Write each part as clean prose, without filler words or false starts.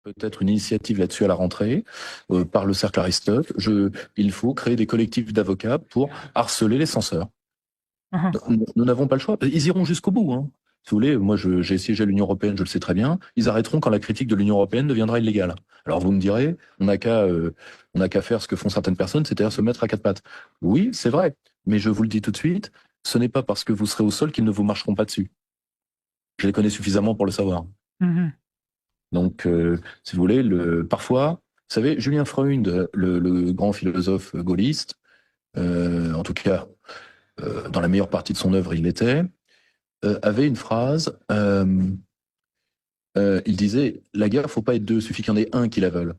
peut-être une initiative là-dessus à la rentrée par le cercle Aristote. Il faut créer des collectifs d'avocats pour harceler les censeurs. Mhm. Nous n'avons pas le choix. Ils iront jusqu'au bout. Hein. Si vous voulez, moi j'ai siégé à l'Union européenne, je le sais très bien. Ils arrêteront quand la critique de l'Union européenne deviendra illégale. Alors vous me direz, on n'a qu'à faire ce que font certaines personnes, c'est-à-dire se mettre à quatre pattes. Oui, c'est vrai. Mais je vous le dis tout de suite, ce n'est pas parce que vous serez au sol qu'ils ne vous marcheront pas dessus. Je les connais suffisamment pour le savoir. Mhm. Donc, si vous voulez, parfois, vous savez, Julien Freund, le grand philosophe gaulliste, en tout cas, dans la meilleure partie de son œuvre, il l'était, avait une phrase, il disait, la guerre, faut pas être deux, il suffit qu'il y en ait un qui la veuille.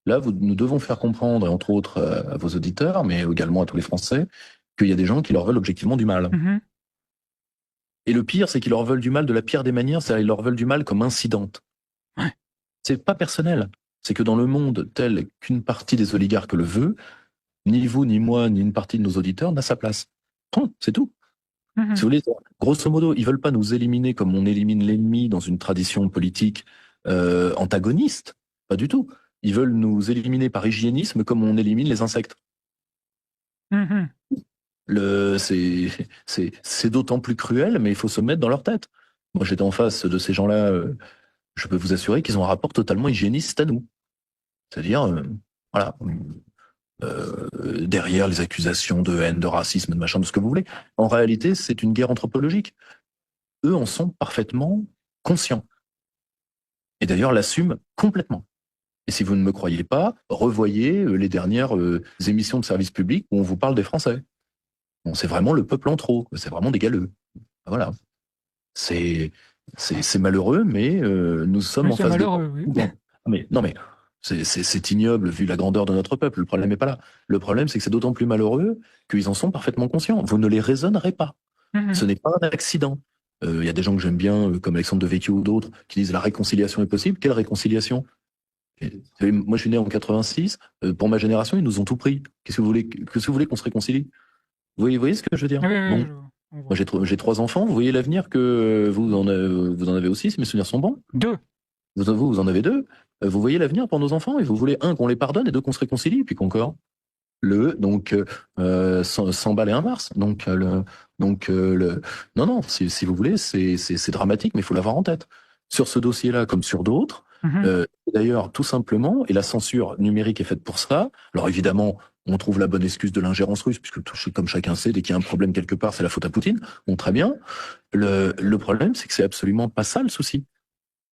Là, nous devons faire comprendre, et entre autres à vos auditeurs, mais également à tous les Français, qu'il y a des gens qui leur veulent objectivement du mal. Mhm. Et le pire, c'est qu'ils leur veulent du mal de la pire des manières, c'est-à-dire qu'ils leur veulent du mal comme incidente. Ouais. C'est pas personnel. C'est que dans le monde tel qu'une partie des oligarques le veut, ni vous, ni moi, ni une partie de nos auditeurs n'a sa place. Point, c'est tout. Si Mhm. vous voulez, grosso modo, ils veulent pas nous éliminer comme on élimine l'ennemi dans une tradition politique antagoniste. Pas du tout. Ils veulent nous éliminer par hygiénisme comme on élimine les insectes. Mhm. C'est d'autant plus cruel, mais il faut se mettre dans leur tête. Moi, j'étais en face de ces gens-là. Je peux vous assurer qu'ils ont un rapport totalement hygiéniste à nous. C'est-à-dire, voilà, derrière les accusations de haine, de racisme, de machin, de ce que vous voulez. En réalité, c'est une guerre anthropologique. Eux en sont parfaitement conscients. Et d'ailleurs, l'assument complètement. Et si vous ne me croyez pas, revoyez les dernières émissions de service public où on vous parle des Français. Bon, c'est vraiment le peuple en trop. C'est vraiment des galeux. Voilà. C'est c'est malheureux, mais nous sommes Oui, en c'est face de... malheureux, oui. Mais non, mais c'est ignoble vu la grandeur de notre peuple. Le problème n'est pas là. Le problème, c'est que c'est d'autant plus malheureux qu'ils en sont parfaitement conscients. Vous ne les raisonnerez pas. Mhm. Ce n'est pas un accident. Il y a des gens que j'aime bien, comme Alexandre Devecchio ou d'autres, qui disent la réconciliation est possible. Quelle réconciliation? Moi, je suis né en 86. Pour ma génération, ils nous ont tout pris. Qu'est-ce que vous voulez qu'on se réconcilie? Vous voyez ce que je veux dire? Oui, oui, Bon, on moi voit. j'ai trois enfants. Vous voyez l'avenir que vous en avez aussi, si mes souvenirs sont bons. Deux. Vous en avez deux. Vous voyez l'avenir pour nos enfants et vous voulez, un, qu'on les pardonne et deux, qu'on se réconcilie, puis qu'encore. Donc, 100 balles et un mars. Non, non, si vous voulez, c'est dramatique, mais il faut l'avoir en tête. Sur ce dossier-là, comme sur d'autres, Mhm. d'ailleurs, tout simplement, et la censure numérique est faite pour ça. Alors évidemment, on trouve la bonne excuse de l'ingérence russe, puisque comme chacun sait, dès qu'il y a un problème quelque part, c'est la faute à Poutine. Bon, très bien. Le problème, c'est que c'est absolument pas ça le souci.